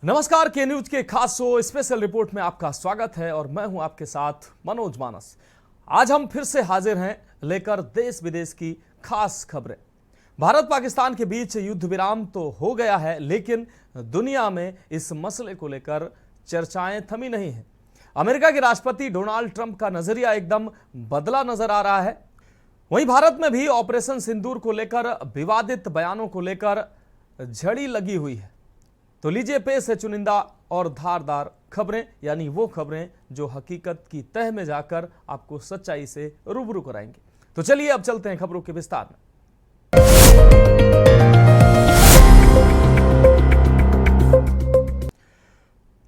नमस्कार, के न्यूज के खास शो स्पेशल रिपोर्ट में आपका स्वागत है और मैं हूं आपके साथ मनोज मानस। आज हम फिर से हाजिर हैं लेकर देश विदेश की खास खबरें। भारत पाकिस्तान के बीच युद्ध विराम तो हो गया है, लेकिन दुनिया में इस मसले को लेकर चर्चाएं थमी नहीं है। अमेरिका के राष्ट्रपति डोनाल्ड ट्रंप का नजरिया एकदम बदला नजर आ रहा है। वहीं भारत में भी ऑपरेशन सिंदूर को लेकर विवादित बयानों को लेकर झड़ी लगी हुई है। तो लीजिए पेश है चुनिंदा और धारदार खबरें, यानी वो खबरें जो हकीकत की तह में जाकर आपको सच्चाई से रूबरू कराएंगे। तो चलिए अब चलते हैं खबरों के विस्तार में।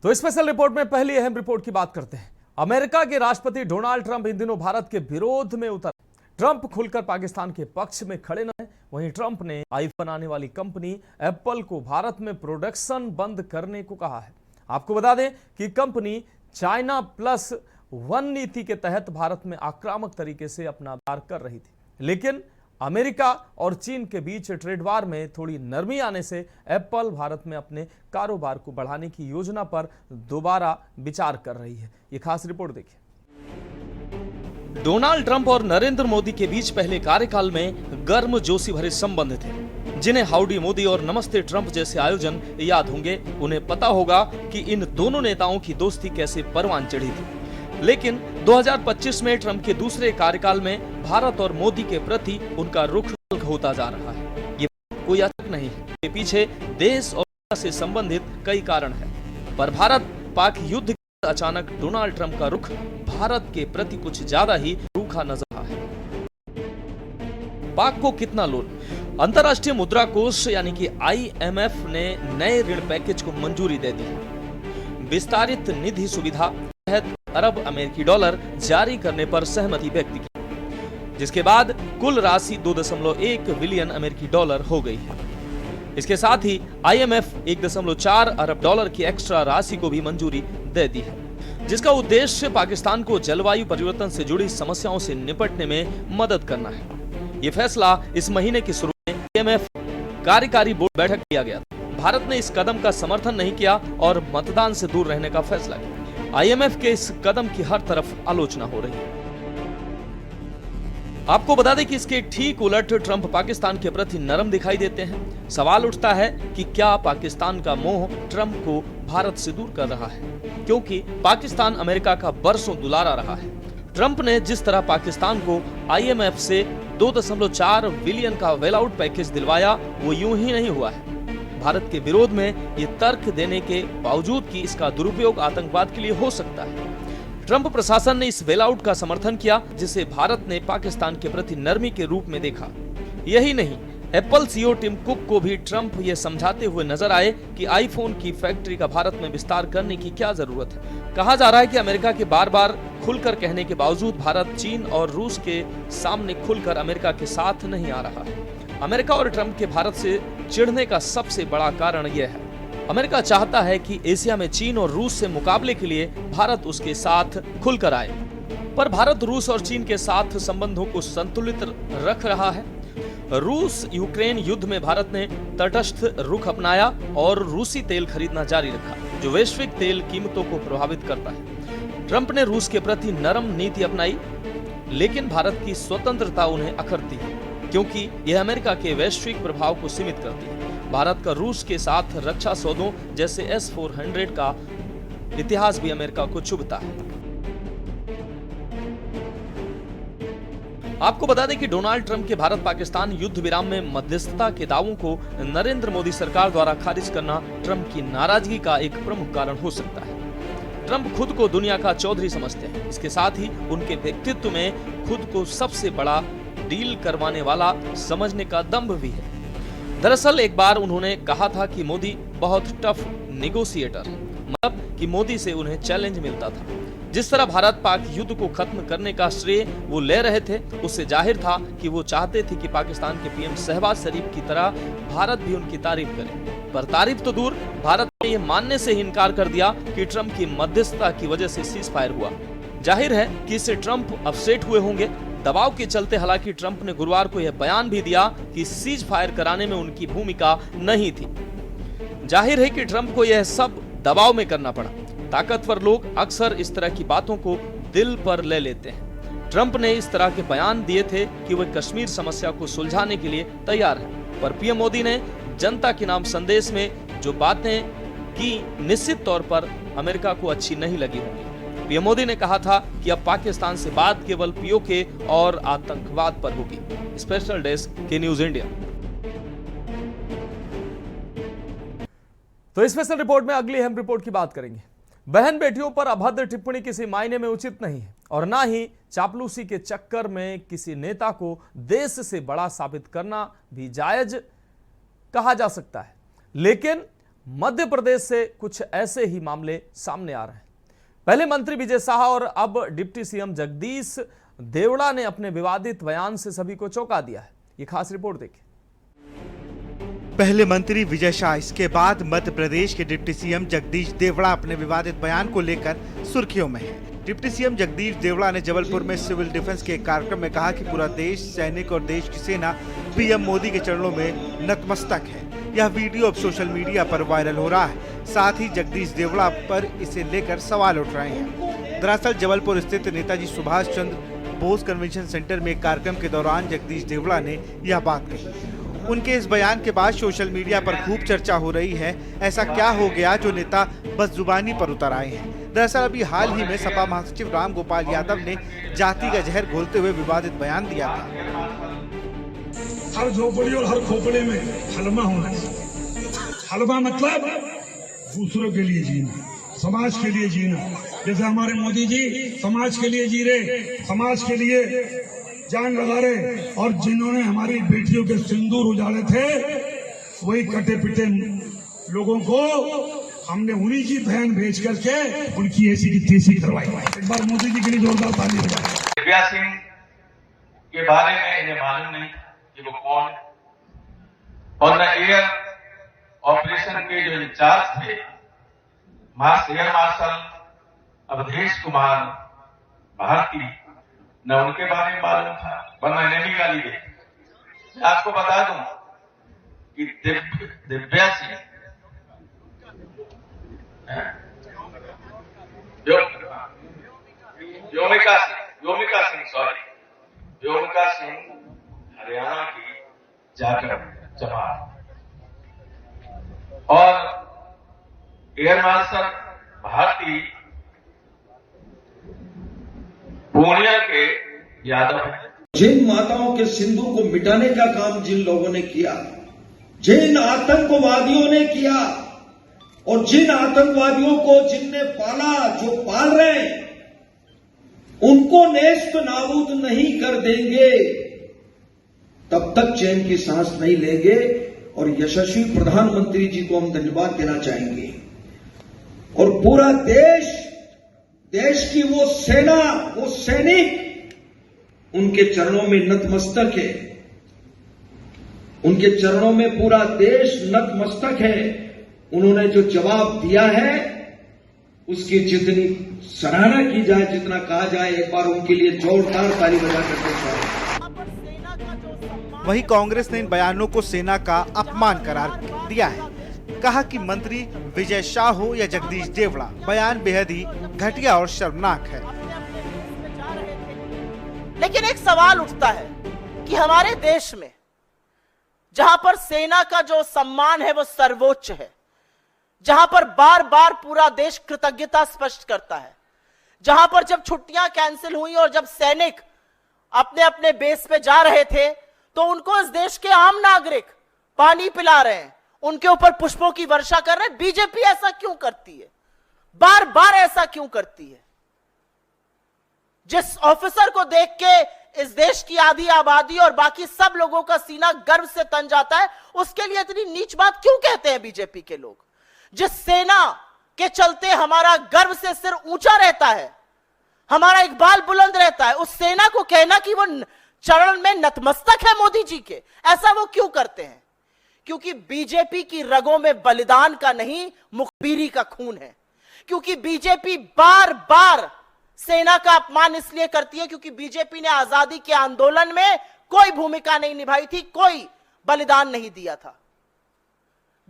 तो स्पेशल रिपोर्ट में पहली अहम रिपोर्ट की बात करते हैं। अमेरिका के राष्ट्रपति डोनाल्ड ट्रंप इन दिनों भारत के विरोध में उतर। ट्रंप खुलकर पाकिस्तान के पक्ष में खड़े न हैं। वहीं ट्रंप ने आईफोन बनाने वाली कंपनी एप्पल को भारत में प्रोडक्शन बंद करने को कहा है। आपको बता दें कि कंपनी चाइना प्लस वन नीति के तहत भारत में आक्रामक तरीके से अपना व्यापार कर रही थी, लेकिन अमेरिका और चीन के बीच ट्रेड वार में थोड़ी नरमी आने से एप्पल भारत में अपने कारोबार को बढ़ाने की योजना पर दोबारा विचार कर रही है। ये खास रिपोर्ट देखिए। डोनाल्ड ट्रंप और नरेंद्र मोदी के बीच पहले कार्यकाल में गर्म जोशी भरे संबंध थे, जिन्हें हाउडी मोदी और नमस्ते ट्रंप जैसे आयोजन याद होंगे। उन्हें पता होगा कि इन दोनों नेताओं की दोस्ती कैसे परवान चढ़ी थी। लेकिन 2025 में ट्रंप के दूसरे कार्यकाल में भारत और मोदी के प्रति उनका रुख होता जा रहा है। ये कोई अचानक नहीं है, इसके पीछे देश और से संबंधित कई कारण है। पर भारत पाक युद्ध के अचानक डोनाल्ड ट्रंप का रुख भारत के प्रति कुछ ज्यादा ही रूखा नजर आया है। पाक को कितना लोन? अंतर्राष्ट्रीय मुद्रा कोष यानी कि IMF ने नए ऋण पैकेज को मंजूरी दे दी। विस्तारित निधि सुविधा तहत अरब अमेरिकी डॉलर जारी करने पर सहमति व्यक्त की, जिसके बाद कुल राशि 2.1 बिलियन अमेरिकी डॉलर हो गई है। इसके साथ ही IMF 1.4 अरब डॉलर की एक्स्ट्रा राशि को भी मंजूरी दे दी है, जिसका उद्देश्य पाकिस्तान को जलवायु परिवर्तन से जुड़ी समस्याओं से निपटने में मदद करना है। ये फैसला इस महीने की शुरुआत में IMF कार्यकारी बोर्ड बैठक किया गया था। भारत ने इस कदम का समर्थन नहीं किया और मतदान से दूर रहने का फैसला किया। IMF के इस कदम की हर तरफ आलोचना हो रही है। आपको बता दें कि इसके ठीक उलट ट्रंप पाकिस्तान के प्रति नरम दिखाई देते हैं। सवाल उठता है कि क्या पाकिस्तान का मोह ट्रंप को भारत से दूर कर रहा है, क्योंकि पाकिस्तान अमेरिका का बरसों दुलारा रहा है। ट्रंप ने जिस तरह पाकिस्तान को IMF से 2.4 बिलियन का वेल आउट पैकेज दिलवाया, वो यूं ही नहीं हुआ है। भारत के विरोध में ये तर्क देने के बावजूद कि इसका दुरुपयोग आतंकवाद के लिए हो सकता है, ट्रंप प्रशासन ने इस बेल आउट का समर्थन किया, जिसे भारत ने पाकिस्तान के प्रति नरमी के रूप में देखा। यही नहीं, एप्पल CEO टिम कुक को भी ट्रंप ये समझाते हुए नजर आए कि आईफोन की फैक्ट्री का भारत में विस्तार करने की क्या जरूरत है। कहा जा रहा है कि अमेरिका के बार बार खुलकर कहने के बावजूद भारत चीन और रूस के सामने खुलकर अमेरिका के साथ नहीं आ रहा है। अमेरिका और ट्रंप के भारत से चिढ़ने का सबसे बड़ा कारण यह है, अमेरिका चाहता है कि एशिया में चीन और रूस से मुकाबले के लिए भारत उसके साथ खुलकर आए, पर भारत रूस और चीन के साथ संबंधों को संतुलित रख रहा है। रूस यूक्रेन युद्ध में भारत ने तटस्थ रुख अपनाया और रूसी तेल खरीदना जारी रखा, जो वैश्विक तेल कीमतों को प्रभावित करता है। ट्रंप ने रूस के प्रति नरम नीति अपनाई, लेकिन भारत की स्वतंत्रता उन्हें अखरती है, क्योंकि यह अमेरिका के वैश्विक प्रभाव को सीमित करती है। भारत का रूस के साथ रक्षा सौदों जैसे S-400 का इतिहास भी अमेरिका को चुभता है। आपको बता दें कि डोनाल्ड ट्रंप के भारत पाकिस्तान युद्ध विराम में मध्यस्थता के दावों को नरेंद्र मोदी सरकार द्वारा खारिज करना ट्रंप की नाराजगी का एक प्रमुख कारण हो सकता है। ट्रंप खुद को दुनिया का चौधरी समझते हैं। इसके साथ ही उनके व्यक्तित्व में खुद को सबसे बड़ा डील करवाने वाला समझने का दम्भ भी है। दरअसल एक बार उन्होंने कहा था कि मोदी बहुत टफ नेगोशिएटर है, मतलब कि मोदी से उन्हें चैलेंज मिलता था। जिस तरह भारत पाक युद्ध को खत्म करने का श्रेय वो ले रहे थे, उससे जाहिर था कि वो चाहते थे कि पाकिस्तान के PM शहबाज शरीफ की तरह भारत भी उनकी तारीफ करे। पर तारीफ तो दूर, भारत ने यह मानने से ही इनकार कर दिया कि ट्रंप की मध्यस्थता की वजह से सीज फायर हुआ। जाहिर है कि इससे ट्रंप अपसेट हुए होंगे। दबाव के चलते हालांकि ट्रंप ने गुरुवार को यह बयान भी दिया कि सीज फायर कराने में उनकी भूमिका नहीं थी। जाहिर है कि ट्रंप को यह सब दबाव में करना पड़ा। ताकतवर लोग अक्सर इस तरह की बातों को दिल पर ले लेते हैं। ट्रंप ने इस तरह के बयान दिए थे कि वह कश्मीर समस्या को सुलझाने के लिए तैयार है, पर पीएम मोदी ने जनता के नाम संदेश में जो बातें की निश्चित तौर पर अमेरिका को अच्छी नहीं लगी होंगी। पीएम मोदी ने कहा था कि अब पाकिस्तान से बात केवल पीओके और आतंकवाद पर होगी। स्पेशल डेस्क के न्यूज इंडिया। तो स्पेशल रिपोर्ट में अगली अहम रिपोर्ट की बात करेंगे। बहन बेटियों पर अभद्र टिप्पणी किसी मायने में उचित नहीं है और ना ही चापलूसी के चक्कर में किसी नेता को देश से बड़ा साबित करना भी जायज कहा जा सकता है। लेकिन मध्य प्रदेश से कुछ ऐसे ही मामले सामने आ रहे हैं। पहले मंत्री विजय शाह और अब डिप्टी सीएम जगदीश देवड़ा ने अपने विवादित बयान से सभी को चौंका दिया है। ये खास रिपोर्ट देखिए। पहले मंत्री विजय शाह, इसके बाद मध्य प्रदेश के डिप्टी सीएम जगदीश देवड़ा अपने विवादित बयान को लेकर सुर्खियों में है। डिप्टी सीएम जगदीश देवड़ा ने जबलपुर में सिविल डिफेंस के एक कार्यक्रम में कहा कि पूरा देश, सैनिक और देश की सेना पीएम मोदी के चरणों में नतमस्तक है। यह वीडियो अब सोशल मीडिया पर वायरल हो रहा है। साथ ही जगदीश देवड़ा पर इसे लेकर सवाल उठ रहे हैं। दरअसल जबलपुर स्थित नेताजी सुभाष चंद्र बोस कन्वेंशन सेंटर में एक कार्यक्रम के दौरान जगदीश देवड़ा ने यह बात कही। उनके इस बयान के बाद सोशल मीडिया पर खूब चर्चा हो रही है। ऐसा क्या हो गया जो नेता बस जुबानी पर उतर आए हैं? दरअसल अभी हाल ही में सपा महासचिव राम गोपाल यादव ने जाति का जहर घोलते हुए विवादित बयान दिया था। हर झोपड़ी और हर खोपड़ी में हलमा होना चाहिए। हलमा मतलब दूसरों के लिए जीना, समाज के लिए जीना। जैसे हमारे मोदी जी समाज के लिए जी रहे, समाज के लिए जान लगा रहे, और जिन्होंने हमारी बेटियों के सिंदूर उजाड़े थे वही कटे पिटे लोगों को हमने उन्हीं की बहन भेज करके उनकी ऐसी की तैसी करवाई। एक बार मोदी जी के लिए जोरदार ताली बजाएं। दिव्या सिंह के बारे में इन्हें मालूम नहीं कि वो कौन, और न एयर ऑपरेशन के जो इंचार्ज थे एयर मार्शल अवधेश कुमार भारती, न उनके बारे में मालूम था, वरना इन्हें भी गाली दे। मैं आपको बता दूं कि दिव्या सिंह योमिका सिंह हरियाणा की जाकर जमात और एयर मार्शल भारती पूर्णिया के यादव हैं। जिन माताओं के सिंदूर को मिटाने का काम जिन लोगों ने किया, जिन आतंकवादियों ने किया, और जिन आतंकवादियों को जिनने पाला, जो पाल रहे हैं, उनको नेस्त नाबूद नहीं कर देंगे तब तक चैन की सांस नहीं लेंगे। और यशस्वी प्रधानमंत्री जी को हम धन्यवाद देना चाहेंगे। और पूरा देश की वो सेना, वो सैनिक उनके चरणों में नतमस्तक है। उनके चरणों में पूरा देश नतमस्तक है। उन्होंने जो जवाब दिया है उसकी जितनी सराहना की जाए, जितना कहा जाए, एक बार उनके लिए जोरदार ताली बजा करके चाहिए। वहीं कांग्रेस ने इन बयानों को सेना का अपमान करार दिया है। कहा कि मंत्री विजय शाह हो या जगदीश देवड़ा, बयान बेहद ही घटिया और शर्मनाक है। लेकिन एक सवाल उठता है कि हमारे देश में जहां पर सेना का जो सम्मान है वो सर्वोच्च है, जहां पर बार बार पूरा देश कृतज्ञता स्पष्ट करता है, जहां पर जब छुट्टियां कैंसिल हुई और जब सैनिक अपने अपने बेस पे जा रहे थे तो उनको इस देश के आम नागरिक पानी पिला रहे हैं, उनके ऊपर पुष्पों की वर्षा कर रहे हैं। बीजेपी ऐसा क्यों करती है? बार बार ऐसा क्यों करती है? जिस ऑफिसर को देख के इस देश की आधी आबादी और बाकी सब लोगों का सीना गर्व से तन जाता है, उसके लिए इतनी नीच बात क्यों कहते हैं बीजेपी के लोग? जिस सेना के चलते हमारा गर्व से सिर ऊंचा रहता है, हमारा इकबाल बुलंद रहता है, उस सेना को कहना कि वो चरण में नतमस्तक है मोदी जी के, ऐसा वो क्यों करते हैं? क्योंकि बीजेपी की रगों में बलिदान का नहीं, मुखबिरी का खून है। क्योंकि बीजेपी बार बार सेना का अपमान इसलिए करती है क्योंकि बीजेपी ने आजादी के आंदोलन में कोई भूमिका नहीं निभाई थी, कोई बलिदान नहीं दिया था।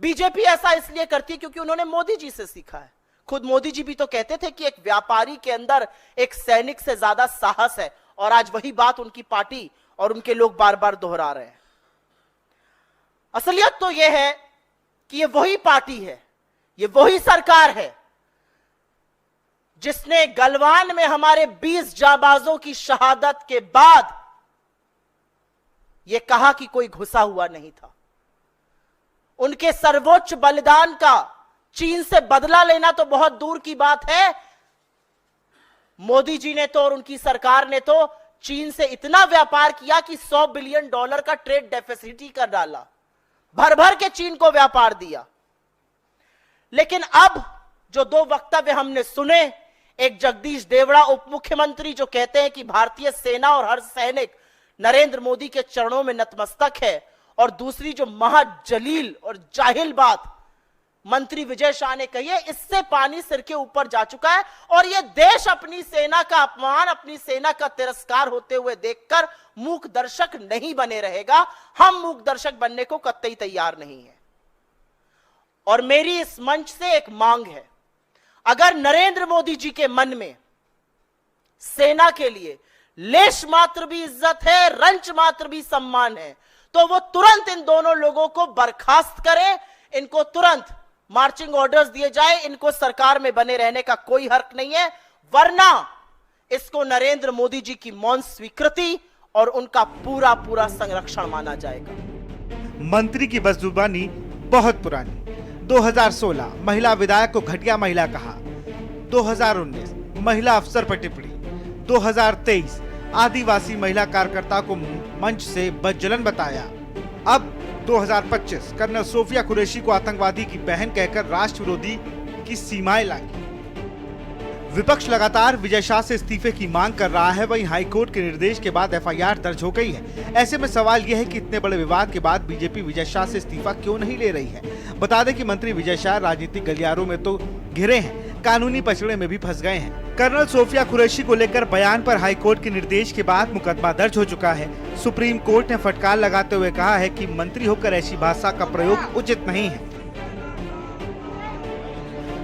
बीजेपी ऐसा इसलिए करती है क्योंकि उन्होंने मोदी जी से सीखा है। खुद मोदी जी भी तो कहते थे कि एक व्यापारी के अंदर एक सैनिक से ज्यादा साहस है, और आज वही बात उनकी पार्टी और उनके लोग बार बार दोहरा रहे हैं। असलियत तो यह है कि ये वही पार्टी है, ये वही सरकार है जिसने गलवान में हमारे 20 जाबाजों की शहादत के बाद यह कहा कि कोई घुसा हुआ नहीं था। उनके सर्वोच्च बलिदान का चीन से बदला लेना तो बहुत दूर की बात है। मोदी जी ने तो और उनकी सरकार ने तो चीन से इतना व्यापार किया कि $100 बिलियन का ट्रेड डेफिसिट ही कर डाला, भर भर के चीन को व्यापार दिया। लेकिन अब जो दो वक्तव्य हमने सुने, एक जगदीश देवड़ा उप मुख्यमंत्री जो कहते हैं कि भारतीय सेना और हर सैनिक नरेंद्र मोदी के चरणों में नतमस्तक है, और दूसरी जो महाजलील और जाहिल बात मंत्री विजय शाह ने कही है, इससे पानी सिर के ऊपर जा चुका है। और यह देश अपनी सेना का अपमान, अपनी सेना का तिरस्कार होते हुए देखकर मूक दर्शक नहीं बने रहेगा। हम मूक दर्शक बनने को कतई तैयार नहीं है। और मेरी इस मंच से एक मांग है, अगर नरेंद्र मोदी जी के मन में सेना के लिए लेश मात्र भी इज्जत है, रंच मात्र भी सम्मान है, तो वो तुरंत इन दोनों लोगों को बर्खास्त करें, इनको तुरंत मार्चिंग ऑर्डर्स दिए जाए। इनको सरकार में बने रहने का कोई हक नहीं है, वरना इसको नरेंद्र मोदी जी की मौन स्वीकृति और उनका पूरा पूरा संरक्षण माना जाएगा। मंत्री की बदजुबानी बहुत पुरानी। 2016 महिला विधायक को घटिया महिला कहा, 2019 महिला अफसर पर टिप्पणी, 2023 आदिवासी महिला कार्यकर्ता को मंच से बदजलन बताया। अब 2025 कर्नल सोफिया कुरैशी को आतंकवादी की बहन कहकर राष्ट्र विरोधी की सीमाएं लांघी। विपक्ष लगातार विजय शाह से इस्तीफे की मांग कर रहा है, वहीं हाईकोर्ट के निर्देश के बाद एफआईआर दर्ज हो गई है। ऐसे में सवाल यह है कि इतने बड़े विवाद के बाद बीजेपी विजय शाह से इस्तीफा क्यों नहीं ले रही है। बता दें कि मंत्री विजय शाह राजनीतिक गलियारों में तो घिरे हैं, कानूनी पचड़े में भी फंस गए हैं। कर्नल सोफिया कुरैशी को लेकर बयान पर हाईकोर्ट के निर्देश के बाद मुकदमा दर्ज हो चुका है। सुप्रीम कोर्ट ने फटकार लगाते हुए कहा है कि मंत्री होकर ऐसी भाषा का प्रयोग उचित नहीं है।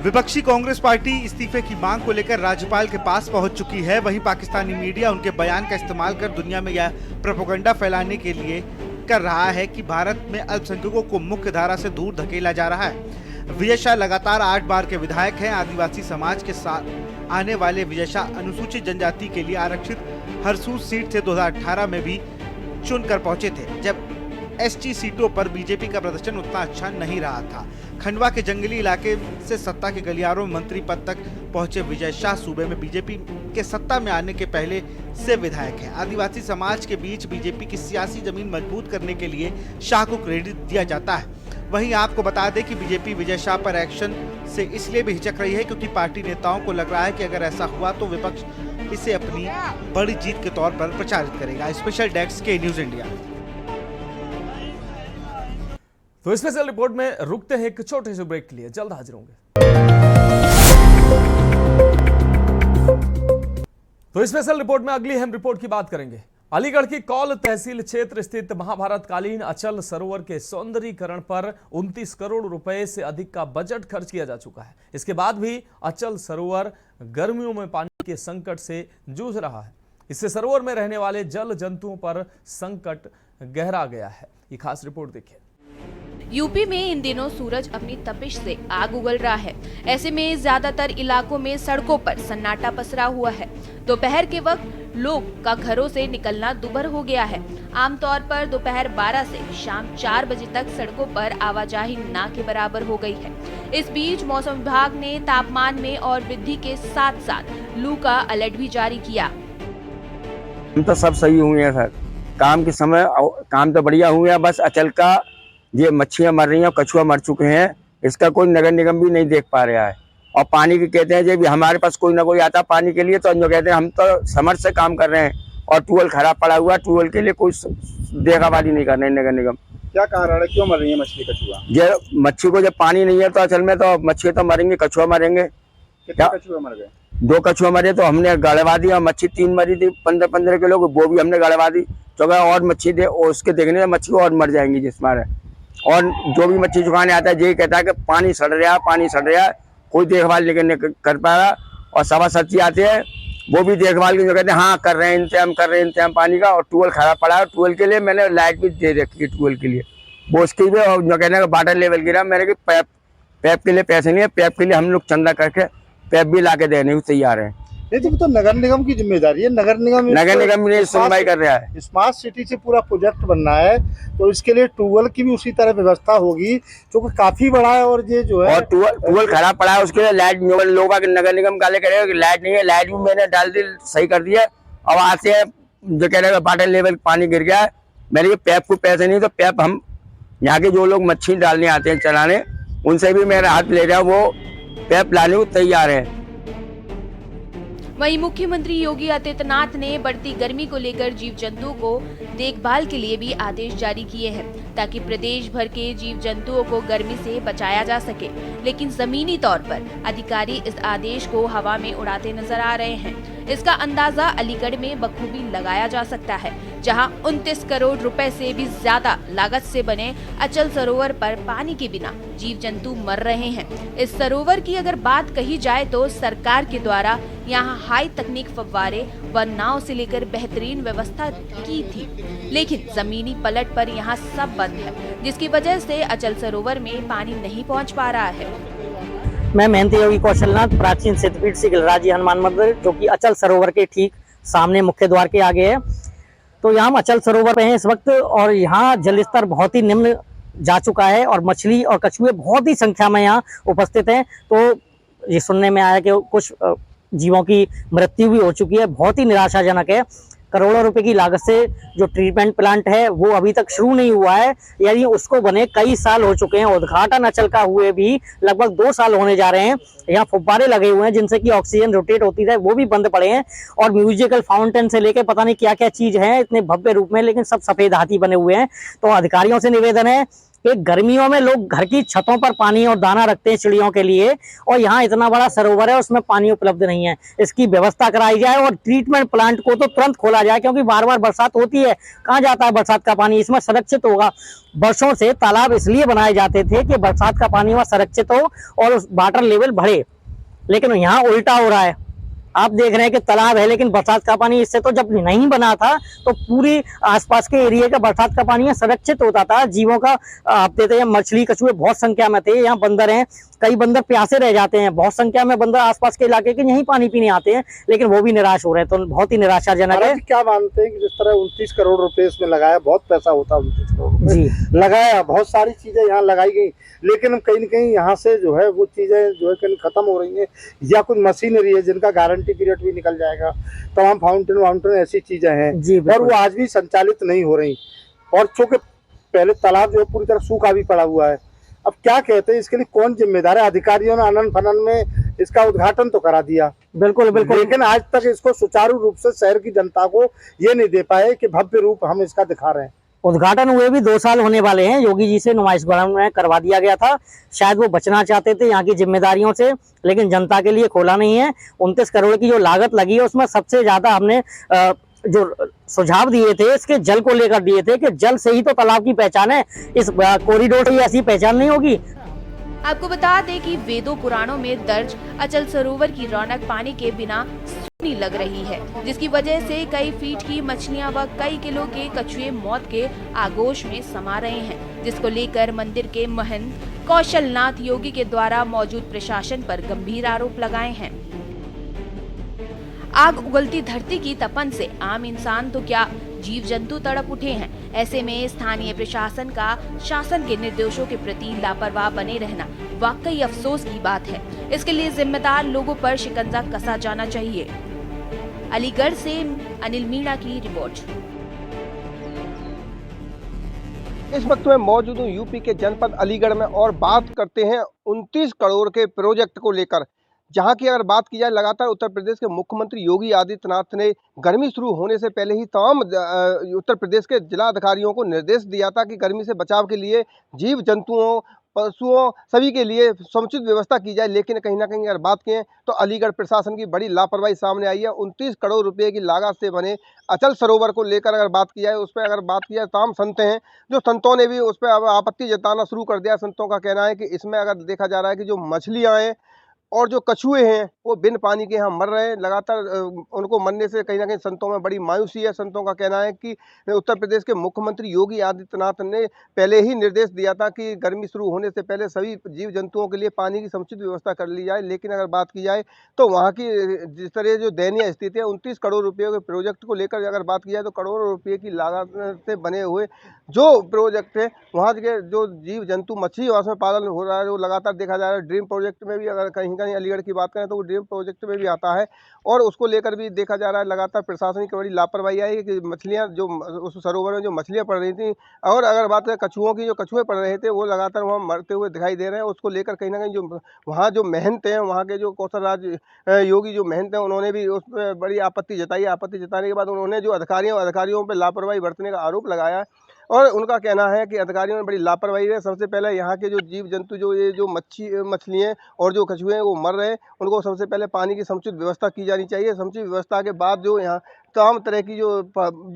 विपक्षी कांग्रेस पार्टी इस्तीफे की मांग को लेकर राज्यपाल के पास पहुंच चुकी है। वहीं पाकिस्तानी मीडिया उनके बयान का इस्तेमाल कर दुनिया में यह प्रोपेगेंडा फैलाने के लिए कर रहा है कि भारत में अल्पसंख्यकों को मुख्य धारा से दूर धकेला जा रहा है। विजय शाह लगातार 8 बार के विधायक हैं। आदिवासी समाज के साथ आने वाले विजय शाह अनुसूचित जनजाति के लिए आरक्षित हरसूद सीट से 2018 में भी चुनकर पहुंचे थे, जब एसटी सीटों पर बीजेपी का प्रदर्शन उतना अच्छा नहीं रहा था। खंडवा के जंगली इलाके से सत्ता के गलियारों में मंत्री पद तक पहुंचे विजय शाह सूबे में बीजेपी के सत्ता में आने के पहले से विधायक हैं। आदिवासी समाज के बीच बीजेपी की सियासी जमीन मजबूत करने के लिए शाह को क्रेडिट दिया जाता है। वहीं आपको बता दें कि बीजेपी विजय शाह पर एक्शन से इसलिए भी हिचक रही है क्योंकि पार्टी नेताओं को लग रहा है कि अगर ऐसा हुआ तो विपक्ष इसे अपनी बड़ी जीत के तौर पर प्रचारित करेगा। स्पेशल डेस्क के न्यूज इंडिया। तो स्पेशल रिपोर्ट में रुकते हैं एक छोटे से ब्रेक के लिए, जल्द हाजिर होंगे। तो स्पेशल रिपोर्ट में अगली अहम रिपोर्ट की बात करेंगे। अलीगढ़ की कौल तहसील क्षेत्र स्थित महाभारत कालीन अचल सरोवर के सौंदर्यीकरण पर 29 करोड़ रुपए से अधिक का बजट खर्च किया जा चुका है। इसके बाद भी अचल सरोवर गर्मियों में पानी के संकट से जूझ रहा है। इससे सरोवर में रहने वाले जल जंतुओं पर संकट गहरा गया है। ये खास रिपोर्ट देखिए। यूपी में इन दिनों सूरज अपनी तपिश से आग उगल रहा है। ऐसे में ज्यादातर इलाकों में सड़कों पर सन्नाटा पसरा हुआ है। दोपहर के वक्त लोग का घरों से निकलना दुभर हो गया है। आमतौर पर दोपहर 12 से शाम 4 बजे तक सड़कों पर आवाजाही ना के बराबर हो गई है। इस बीच मौसम विभाग ने तापमान में और वृद्धि के साथ साथ लू का अलर्ट भी जारी किया। हम तो सब सही हुए हैं सर, काम के समय काम तो बढ़िया हुए हैं, बस अचल का ये मच्छियां मर रही हैं, कछुआ मर चुके हैं, इसका कोई नगर निगम भी नहीं देख पा रहा है। और पानी की कहते हैं जब हमारे पास कोई ना कोई आता पानी के लिए तो जो कहते हैं हम तो समर से काम कर रहे हैं और ट्यूबवेल खराब पड़ा हुआ, ट्यूबवेल के लिए कोई देखाबाजी नहीं कर रहे नगर निगम। क्या कारण है, क्यों मर रही है मछली कछुआ? ये मच्छी को जब पानी नहीं है तो असल में तो मच्छी तो मरेंगे, कछुआ मरेंगे। कितने कछुआ मर गए? 2 कछुआ मरे तो हमने गड़वा दिया। मच्छी 3 मरी थी 15-15 किलो, वो भी हमने गड़वा दी। तो और मच्छी दे उसके देखने से मच्छी और मर जाएंगी जिस मारे। और जो भी मच्छी चुकाने आता है यही कहता है कि पानी सड़ रहा है, पानी सड़ रहा है, कोई देखभाल नहीं कर पा रहा। और सवा सच्ची आते हैं वो भी देखभाल की जो कहते हैं हाँ कर रहे हैं इंतजाम पानी का। और ट्यूबवेल खराब पड़ा है, ट्यूबवेल के लिए मैंने लाइट भी दे रखी है ट्यूबवेल के लिए, वो उसकी भी। और जो कहने का वाटर लेवल गिरा, मैंने कि पैप के लिए पैसे नहीं है, पैप के लिए हम लोग चंदा करके पैप भी ला के देने को तैयार है। नहीं तो नगर निगम की जिम्मेदारी है, नगर निगम भी सुनवाई कर रहा है। स्मार्ट सिटी से पूरा प्रोजेक्ट बनना है तो इसके लिए ट्यूबवेल की भी उसी तरह व्यवस्था होगी क्योंकि काफी बड़ा है। और ये जो है और ट्यूबवेल खराब पड़ा है, उसके लिए लाइट लोगों का नगर निगम काले करेगा कि लाइट नहीं है, लाइट भी मैंने डाल दी, सही कर दिया। अब आते हैं जो कह रहे हैं वाटर लेवल पानी गिर गया है, मैंने पैप को पैसे नहीं तो पैप हम यहाँ के जो लोग मच्छी डालने आते हैं चलाने, उनसे भी मेरा हाथ ले रहा, वो पैप लाने को तैयार है। वहीं मुख्यमंत्री योगी आदित्यनाथ ने बढ़ती गर्मी को लेकर जीव जंतुओं को देखभाल के लिए भी आदेश जारी किए हैं ताकि प्रदेश भर के जीव जंतुओं को गर्मी से बचाया जा सके। लेकिन जमीनी तौर पर अधिकारी इस आदेश को हवा में उड़ाते नजर आ रहे हैं। इसका अंदाजा अलीगढ़ में बखूबी लगाया जा सकता है, जहां 29 करोड़ रुपए से भी ज्यादा लागत से बने अचल सरोवर पर पानी के बिना जीव जंतु मर रहे हैं। इस सरोवर की अगर बात कही जाए तो सरकार के द्वारा यहाँ हाई तकनीक फव्वारे व नाव से लेकर बेहतरीन व्यवस्था की थी, लेकिन जमीनी पलट पर यहाँ सब बंद है, जिसकी वजह से अचल सरोवर में पानी नहीं पहुँच पा रहा है। मैं महंत योगी कौशलनाथ, प्राचीन सिद्धपीठ श्री गिरिराजी हनुमान मंदिर जो कि अचल सरोवर के ठीक सामने मुख्य द्वार के आगे है। तो यहाँ हम अचल सरोवर पे हैं इस वक्त और यहाँ जल स्तर बहुत ही निम्न जा चुका है और मछली और कछुए बहुत ही संख्या में यहाँ उपस्थित हैं। तो ये सुनने में आया कि कुछ जीवों की मृत्यु भी हो चुकी है, बहुत ही निराशाजनक है। करोड़ों रुपए की लागत से जो ट्रीटमेंट प्लांट है वो अभी तक शुरू नहीं हुआ है, यानी उसको बने कई साल हो चुके हैं। उद्घाटन अचल का हुए भी लगभग 2 साल होने जा रहे हैं। यहाँ फुब्बारे लगे हुए हैं जिनसे कि ऑक्सीजन रोटेट होती है, वो भी बंद पड़े हैं। और म्यूजिकल फाउंटेन से लेकर पता नहीं क्या क्या चीज है इतने भव्य रूप में, लेकिन सब सफेद हाथी बने हुए हैं। तो अधिकारियों से निवेदन है कि गर्मियों में लोग घर की छतों पर पानी और दाना रखते हैं चिड़ियों के लिए, और यहाँ इतना बड़ा सरोवर है उसमें पानी उपलब्ध नहीं है, इसकी व्यवस्था कराई जाए और ट्रीटमेंट प्लांट को तो तुरंत खोला जाए, क्योंकि बार बार बरसात होती है, कहाँ जाता है बरसात का पानी, इसमें संरक्षित होगा। वर्षों से तालाब इसलिए बनाए जाते थे कि बरसात का पानी वहाँ संरक्षित हो और उस वाटर लेवल बढ़े, लेकिन यहाँ उल्टा हो रहा है। आप देख रहे हैं कि तालाब है लेकिन बरसात का पानी, इससे तो जब नहीं बना था तो पूरी आसपास के एरिया का बरसात का पानी संरक्षित होता था। जीवों का आप देते हैं मछली कछुए बहुत संख्या में थे, यहाँ बंदर हैं, कई बंदर प्यासे रह जाते हैं, बहुत संख्या में बंदर आसपास के इलाके के यहीं पानी पीने आते हैं, लेकिन वो भी निराश हो रहे हैं। तो बहुत ही निराशाजनक है। क्या मानते हैं कि जिस तरह 29 करोड़ रुपए इसमें लगाया, बहुत पैसा होता है 29 करोड़ जी लगाया, बहुत सारी चीजें यहाँ लगाई गई, लेकिन कहीं न कहीं यहाँ से जो है वो चीजें जो है कहीं खत्म हो रही है, या कुछ मशीनरी है जिनका गारंटी पीरियड भी निकल जाएगा, तमाम फाउंटेन ऐसी चीजें हैं और वो आज भी संचालित नहीं हो रही। और चूंकि पहले तालाब जो है पूरी तरह सूखा भी पड़ा हुआ है, अब क्या कहते हैं इसके लिए कौन जिम्मेदार है? अधिकारियों ने अनन फनन में इसका उद्घाटन तो करा दिया, बिल्कुल बिल्कुल, लेकिन आज तक इसको सुचारू रूप से शहर की जनता को ये नहीं दे पाए कि भव्य रूप हम इसका दिखा रहे हैं। उद्घाटन हुए भी 2 साल होने वाले हैं। योगी जी से नुमाइश ग्राउंड में करवा दिया गया था, शायद वो बचना चाहते थे यहाँ की जिम्मेदारियों से, लेकिन जनता के लिए खोला नहीं है। 29 करोड़ की जो लागत लगी है उसमें सबसे ज्यादा हमने जो सुझाव दिए थे इसके जल को लेकर दिए थे कि जल से ही तो तालाब की पहचान है, इस कॉरिडोर से ऐसी पहचान नहीं होगी। आपको बता दें कि वेदों पुराणों में दर्ज अचल सरोवर की रौनक पानी के बिना सूनी लग रही है, जिसकी वजह से कई फीट की मछलियां व कई किलो के कछुए मौत के आगोश में समा रहे हैं, जिसको लेकर मंदिर के महंत कौशलनाथ योगी के द्वारा मौजूद प्रशासन पर गंभीर आरोप लगाए हैं। आग उगलती धरती की तपन से आम इंसान तो क्या जीव जंतु तड़प उठे हैं। ऐसे में स्थानीय प्रशासन का शासन के निर्देशों के प्रति लापरवाह बने रहना वाकई अफसोस की बात है। इसके लिए जिम्मेदार लोगों पर शिकंजा कसा जाना चाहिए। अलीगढ़ से अनिल मीणा की रिपोर्ट। इस वक्त मैं मौजूद हूँ यूपी के जनपद अलीगढ़ में और बात करते हैं 29 करोड़ के प्रोजेक्ट को लेकर, जहां की अगर बात की जाए लगातार उत्तर प्रदेश के मुख्यमंत्री योगी आदित्यनाथ ने गर्मी शुरू होने से पहले ही तमाम उत्तर प्रदेश के जिला अधिकारियों को निर्देश दिया था कि गर्मी से बचाव के लिए जीव जंतुओं पशुओं सभी के लिए समुचित व्यवस्था की जाए। लेकिन कहीं ना कहीं अगर बात करें तो अलीगढ़ प्रशासन की बड़ी लापरवाही सामने आई है। 29 करोड़ रुपए की लागत से बने अचल सरोवर को लेकर अगर बात की जाए, उस पर अगर बात की जाए, तमाम संत हैं जो संतों ने भी उस पर अब आपत्ति जताना शुरू कर दिया। संतों का कहना है कि इसमें अगर देखा जा रहा है कि जो मछलियाँ हैं और जो कछुए हैं वो बिन पानी के यहाँ मर रहे हैं लगातार। उनको मरने से कहीं ना कहीं संतों में बड़ी मायूसी है। संतों का कहना है कि उत्तर प्रदेश के मुख्यमंत्री योगी आदित्यनाथ ने पहले ही निर्देश दिया था कि गर्मी शुरू होने से पहले सभी जीव जंतुओं के लिए पानी की समुचित व्यवस्था कर ली जाए। लेकिन अगर बात की जाए तो वहाँ की जिस तरह जो दयनीय स्थिति है, 29 करोड़ रुपये के प्रोजेक्ट को लेकर अगर बात की जाए तो करोड़ों रुपये की लागत से बने हुए जो प्रोजेक्ट है, वहाँ के जो जीव जंतु मछली उसमें पालन हो रहा है, वो लगातार देखा जा रहा है। ड्रीम प्रोजेक्ट में भी अगर कहीं अलीगढ़ की बात करें तो वो ड्रीम प्रोजेक्ट में भी आता है और उसको लेकर भी देखा जा रहा है लगातार प्रशासन की बड़ी लापरवाही आई कि मछलियां जो उस सरोवर में जो मछलियां पड़ रही थी, और अगर बात करें कछुओं की, जो कछुए पड़ रहे थे वो लगातार वहाँ मरते हुए दिखाई दे रहे हैं। उसको लेकर कहीं ना कहीं जो वहाँ जो महंत हैं, वहाँ के जो कौशल राज योगी जो महंत हैं, उन्होंने भी उस पर बड़ी आपत्ति जताई। आपत्ति जताने के बाद उन्होंने जो अधिकारियों पर लापरवाही बरतने का आरोप लगाया और उनका कहना है कि अधिकारियों ने बड़ी लापरवाही है। सबसे पहले यहाँ के जो जीव जंतु जो ये जो मछलियाँ और जो कछुए हैं वो मर रहे हैं, उनको सबसे पहले पानी की समुचित व्यवस्था की जानी चाहिए। समुचित व्यवस्था के बाद जो यहाँ तमाम तरह की जो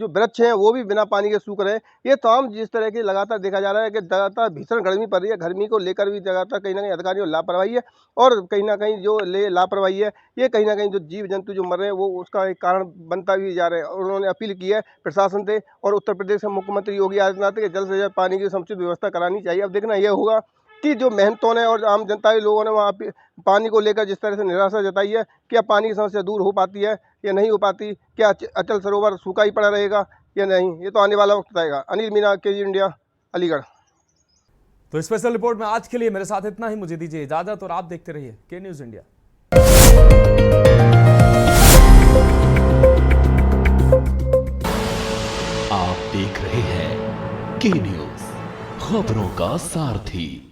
वृक्ष हैं वो भी बिना पानी के सूख रहे हैं। ये तमाम जिस तरह की लगातार देखा जा रहा है कि लगातार भीषण गर्मी पड़ रही है, गर्मी को लेकर भी लगातार कहीं ना कहीं अधिकारियों की लापरवाही है और कहीं ना कहीं जो लापरवाही है ये कहीं ना कहीं जो जीव जंतु जो मर रहे हैं वो उसका एक कारण बनता भी जा रहा है। और उन्होंने अपील की है प्रशासन से और उत्तर प्रदेश के मुख्यमंत्री योगी आदित्यनाथ के जल्द से जल्द पानी की समुचित व्यवस्था करानी चाहिए। अब देखना यह होगा कि जो मेहनतों ने और आम जनता के लोगों ने वहाँ पानी को लेकर जिस तरह से निराशा जताई है, क्या पानी की समस्या दूर हो पाती है या नहीं हो पाती, क्या अचल सरोवर सूखा ही पड़ा रहेगा या नहीं, ये तो आने वाला वक्त बताएगा। Anil Meena, KG India, Aligarh. तो स्पेशल रिपोर्ट में आज के लिए मेरे साथ इतना ही। मुझे दीजिए इजाजत और आप देखते रहिए के न्यूज इंडिया। आप देख रहे हैं के न्यूज, खबरों का सारथी।